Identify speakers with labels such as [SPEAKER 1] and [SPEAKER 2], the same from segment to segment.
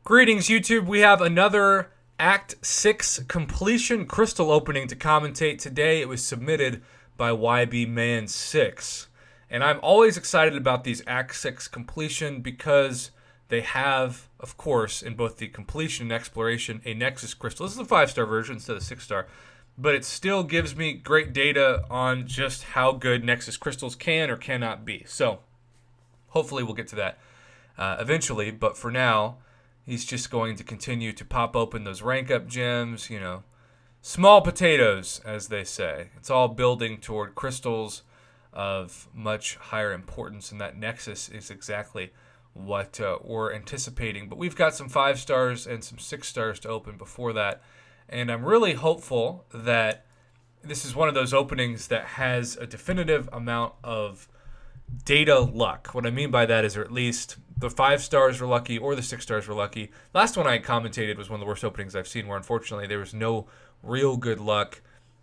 [SPEAKER 1] Greetings, YouTube. We have another Act 6 completion crystal opening to commentate today. It was submitted by Ybman 6. And I'm always excited about these Act 6 completion because they have, of course, in both the completion and exploration, a Nexus crystal. This is a 5-star version instead of 6-star. But it still gives me great data on just how good Nexus crystals can or cannot be. So, hopefully we'll get to that eventually. But for now, he's just going to continue to pop open those rank up gems, small potatoes, as they say. It's all building toward crystals of much higher importance, and that Nexus is exactly what we're anticipating. But we've got some 5 stars and some 6 stars to open before that, and I'm really hopeful that this is one of those openings that has a definitive amount of data luck. What I mean by that is, or at least the 5 stars were lucky or the 6 stars were lucky. Last one I commentated was one of the worst openings I've seen, where unfortunately there was no real good luck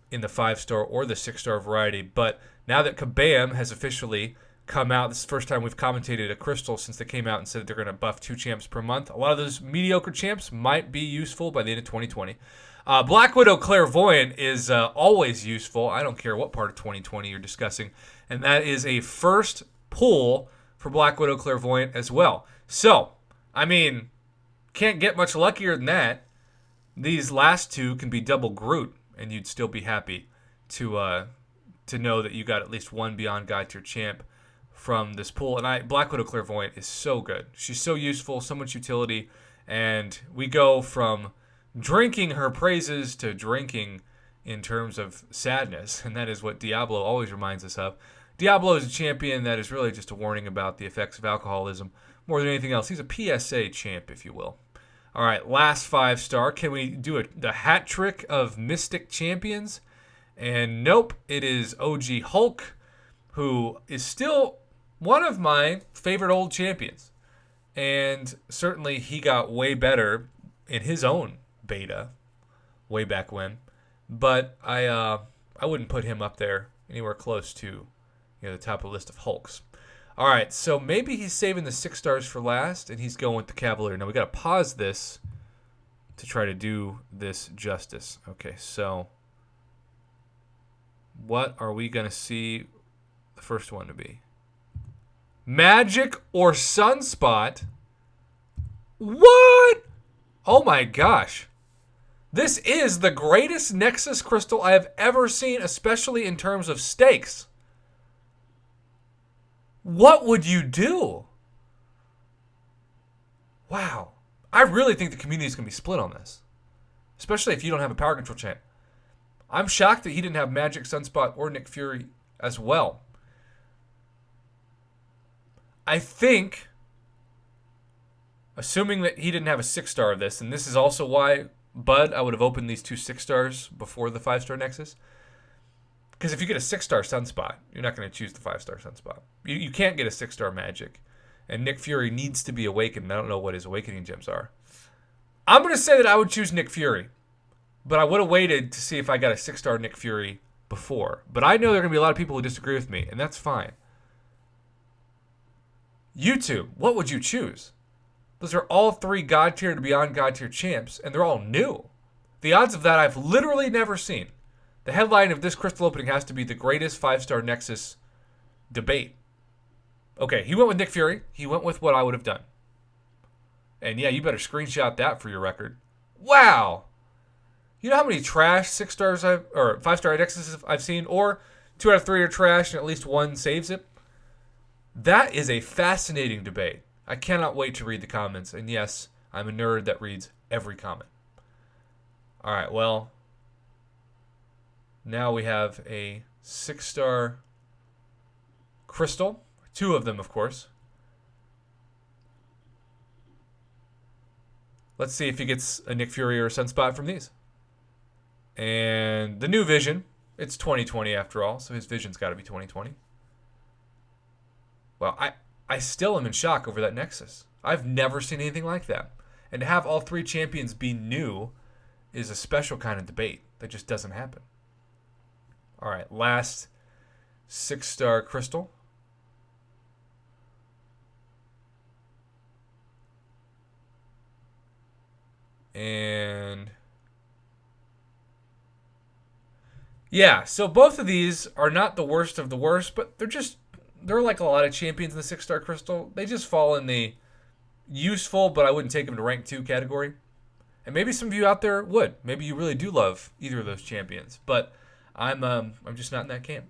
[SPEAKER 1] in the 5-star or the 6-star variety. But now that Kabam has officially come out, this is the first time we've commentated a crystal since they came out and said they're going to buff 2 champs per month. A lot of those mediocre champs might be useful by the end of 2020. Black Widow Clairvoyant is always useful. I don't care what part of 2020 you're discussing. And that is a first pull for Black Widow Clairvoyant as well. So, can't get much luckier than that. These last 2 can be double Groot, and you'd still be happy to know that you got at least 1 Beyond God tier champ from this pool. And Black Widow Clairvoyant is so good. She's so useful, so much utility, and we go from drinking her praises to drinking in terms of sadness, and that is what Diablo always reminds us of. Diablo is a champion that is really just a warning about the effects of alcoholism more than anything else. He's a PSA champ, if you will. All right, last 5-star. Can we do the hat trick of Mystic champions? And nope, it is OG Hulk, who is still one of my favorite old champions. And certainly he got way better in his own beta way back when. But I wouldn't put him up there anywhere close to the top of the list of Hulks. All right, so maybe he's saving the 6 stars for last, and he's going with the Cavalier. Now we got to pause this to try to do this justice. Okay, so what are we going to see the first one to be? Magic or Sunspot? What? Oh my gosh. This is the greatest Nexus crystal I have ever seen, especially in terms of stakes. What would you do? Wow. I really think the community is going to be split on this, especially if you don't have a power control champ. I'm shocked that he didn't have Magic, Sunspot, or Nick Fury as well. I think, assuming that he didn't have a 6-star of this, and this is also why, Bud, I would have opened these 2 6 stars before the 5-star Nexus. Because if you get a 6-star Sunspot, you're not going to choose the 5-star Sunspot. You can't get a 6-star Magic. And Nick Fury needs to be awakened. I don't know what his awakening gems are. I'm going to say that I would choose Nick Fury. But I would have waited to see if I got a 6-star Nick Fury before. But I know there are going to be a lot of people who disagree with me, and that's fine. YouTube, what would you choose? Those are all 3 God tier to Beyond God tier champs, and they're all new. The odds of that I've literally never seen. The headline of this crystal opening has to be the greatest 5-star Nexus debate. Okay, he went with Nick Fury. He went with what I would have done. And yeah, you better screenshot that for your record. Wow. You know how many trash 6-stars or 5-star Nexuses I've seen? Or 2 out of 3 are trash and at least 1 saves it? That is a fascinating debate. I cannot wait to read the comments. And yes, I'm a nerd that reads every comment. All right, well, now we have a 6-star crystal. 2 of them, of course. Let's see if he gets a Nick Fury or a Sunspot from these. And the new vision. It's 2020 after all, so his vision's got to be 2020. Well, I still am in shock over that Nexus. I've never seen anything like that. And to have all 3 champions be new is a special kind of debate that just doesn't happen. All right, last 6-star crystal. And yeah, so both of these are not the worst of the worst, but they're like a lot of champions in the 6-star crystal. They just fall in the useful, but I wouldn't take them to rank 2 category. And maybe some of you out there would. Maybe you really do love either of those champions. But I'm just not in that camp.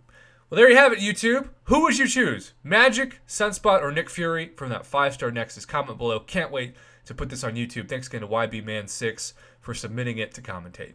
[SPEAKER 1] Well, there you have it, YouTube. Who would you choose? Magic, Sunspot, or Nick Fury from that 5-star Nexus? Comment below. Can't wait to put this on YouTube. Thanks again to Ybman6 for submitting it to Commentate.